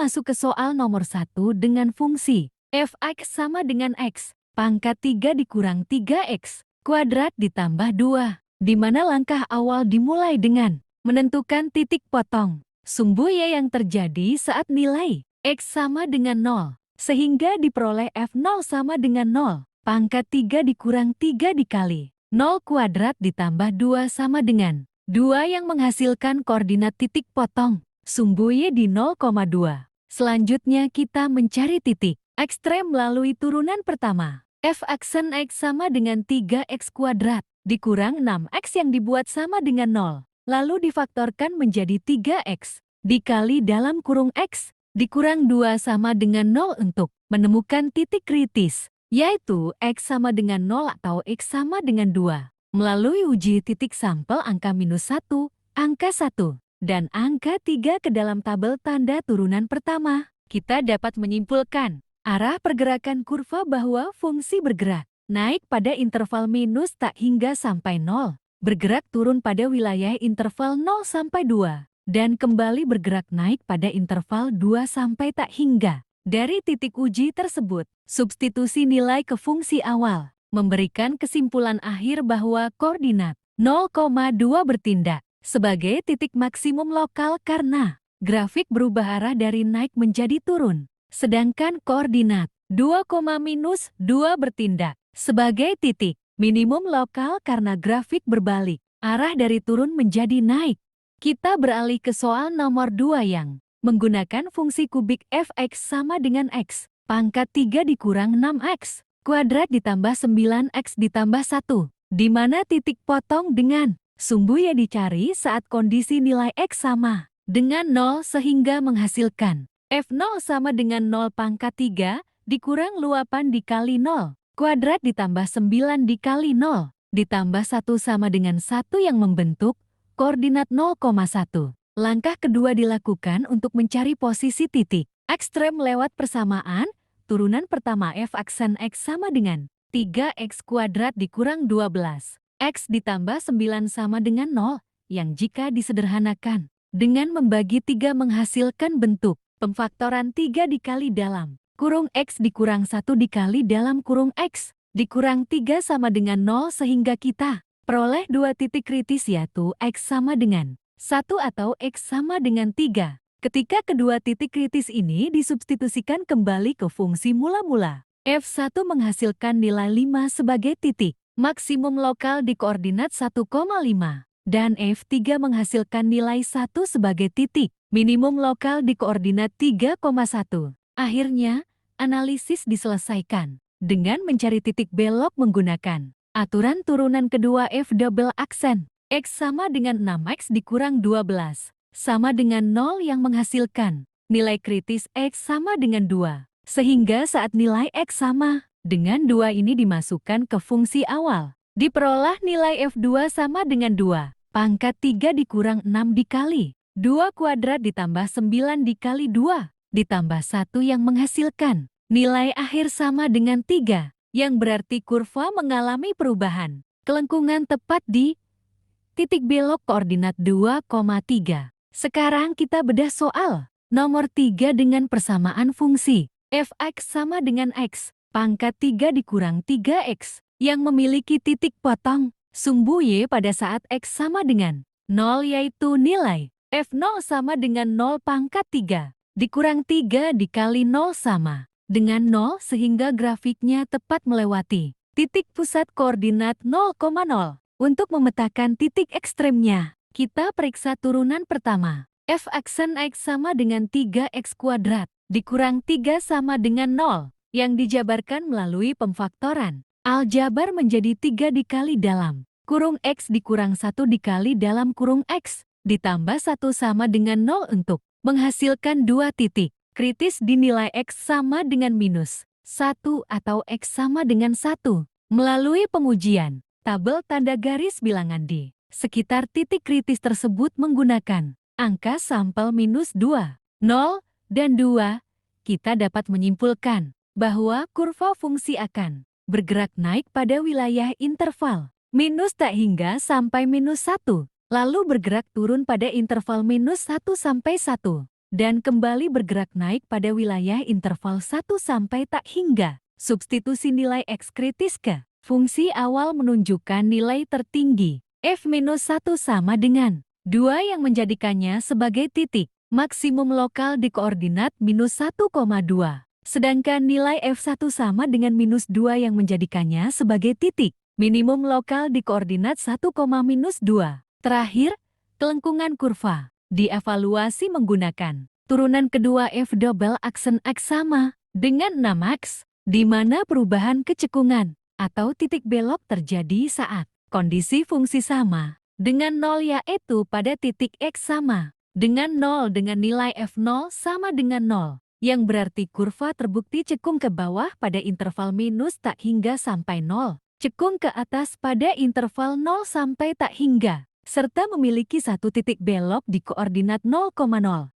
masuk ke soal nomor 1 dengan fungsi f(x) sama dengan x pangkat 3 dikurang 3x kuadrat ditambah 2, di mana langkah awal dimulai dengan menentukan titik potong sumbu y yang terjadi saat nilai x sama dengan 0, sehingga diperoleh f0 sama dengan 0, pangkat 3 dikurang 3 dikali 0 kuadrat ditambah 2 sama dengan 2 yang menghasilkan koordinat titik potong sumbu y di 0,2. Selanjutnya kita mencari titik ekstrem melalui turunan pertama. F aksen x sama dengan 3x kuadrat dikurang 6x yang dibuat sama dengan 0. Lalu difaktorkan menjadi 3x dikali dalam kurung x dikurang 2 sama dengan 0 untuk menemukan titik kritis, yaitu x sama dengan 0 atau x sama dengan 2. Melalui uji titik sampel angka -1, angka 1, dan angka 3 ke dalam tabel tanda turunan pertama, kita dapat menyimpulkan arah pergerakan kurva bahwa fungsi bergerak naik pada interval minus tak hingga sampai 0, bergerak turun pada wilayah interval 0 sampai 2, dan kembali bergerak naik pada interval 2 sampai tak hingga. Dari titik uji tersebut, substitusi nilai ke fungsi awal memberikan kesimpulan akhir bahwa koordinat 0,2 bertindak sebagai titik maksimum lokal karena grafik berubah arah dari naik menjadi turun, sedangkan koordinat 2,-2 bertindak sebagai titik minimum lokal karena grafik berbalik, arah dari turun menjadi naik. Kita beralih ke soal nomor 2 yang menggunakan fungsi kubik f(x) sama dengan x pangkat 3 dikurang 6x kuadrat ditambah 9x ditambah 1, di mana titik potong dengan sumbu y dicari saat kondisi nilai x sama dengan 0 sehingga menghasilkan f0 sama dengan 0 pangkat 3 dikurang luapan dikali 0 kuadrat ditambah 9 dikali 0 ditambah 1 sama dengan 1 yang membentuk koordinat 0,1. Langkah kedua dilakukan untuk mencari posisi titik ekstrem lewat persamaan. Turunan pertama f aksen x sama dengan 3x kuadrat dikurang 12. X ditambah 9 sama dengan 0, yang jika disederhanakan dengan membagi 3 menghasilkan bentuk pemfaktoran 3 dikali dalam kurung x dikurang 1 dikali dalam kurung x dikurang 3 sama dengan 0 sehingga kita peroleh 2 titik kritis yaitu x sama dengan 1 atau x sama dengan 3. Ketika kedua titik kritis ini disubstitusikan kembali ke fungsi mula-mula, f1 menghasilkan nilai 5 sebagai titik maksimum lokal di koordinat 1,5, dan f3 menghasilkan nilai 1 sebagai titik minimum lokal di koordinat 3,1. Akhirnya, analisis diselesaikan dengan mencari titik belok menggunakan aturan turunan kedua f double aksen x sama dengan 6x dikurang 12, sama dengan 0 yang menghasilkan nilai kritis x sama dengan 2, sehingga saat nilai x sama dengan 2 ini dimasukkan ke fungsi awal, diperoleh nilai f2 sama dengan 2, pangkat 3 dikurang 6 dikali 2 kuadrat ditambah 9 dikali 2, ditambah 1 yang menghasilkan nilai akhir sama dengan 3, yang berarti kurva mengalami perubahan kelengkungan tepat di titik belok koordinat 2,3. Sekarang kita bedah soal nomor 3 dengan persamaan fungsi f(x) sama dengan x pangkat 3 dikurang 3x yang memiliki titik potong sumbu y pada saat x sama dengan 0 yaitu nilai f0 sama dengan 0 pangkat 3 dikurang 3 dikali 0 sama dengan 0 sehingga grafiknya tepat melewati titik pusat koordinat 0,0. Untuk memetakan titik ekstremnya, kita periksa turunan pertama. F aksen x sama dengan 3x kuadrat dikurang 3 sama dengan 0 yang dijabarkan melalui pemfaktoran aljabar menjadi 3 dikali dalam kurung x dikurang 1 dikali dalam kurung x ditambah 1 sama dengan 0 untuk menghasilkan 2 titik kritis di nilai x sama dengan -1 atau x sama dengan 1 melalui pengujian tabel tanda garis bilangan di sekitar titik kritis tersebut menggunakan angka sampel -2, 0, dan 2, kita dapat menyimpulkan bahwa kurva fungsi akan bergerak naik pada wilayah interval minus tak hingga sampai -1, lalu bergerak turun pada interval -1 sampai 1. dan kembali bergerak naik pada wilayah interval 1 sampai tak hingga. Substitusi nilai X kritis ke fungsi awal menunjukkan nilai tertinggi. F-1 sama dengan 2 yang menjadikannya sebagai titik maksimum lokal di koordinat -1,2. Sedangkan nilai F1 sama dengan -2 yang menjadikannya sebagai titik minimum lokal di koordinat 1,-2. Terakhir, kelengkungan kurva dievaluasi menggunakan turunan kedua F double aksen X sama dengan 6X, di mana perubahan kecekungan atau titik belok terjadi saat kondisi fungsi sama dengan 0 yaitu pada titik X sama dengan 0 dengan nilai F0 sama dengan 0. Yang berarti kurva terbukti cekung ke bawah pada interval minus tak hingga sampai 0, cekung ke atas pada interval 0 sampai tak hingga, serta memiliki satu titik belok di koordinat 0,0.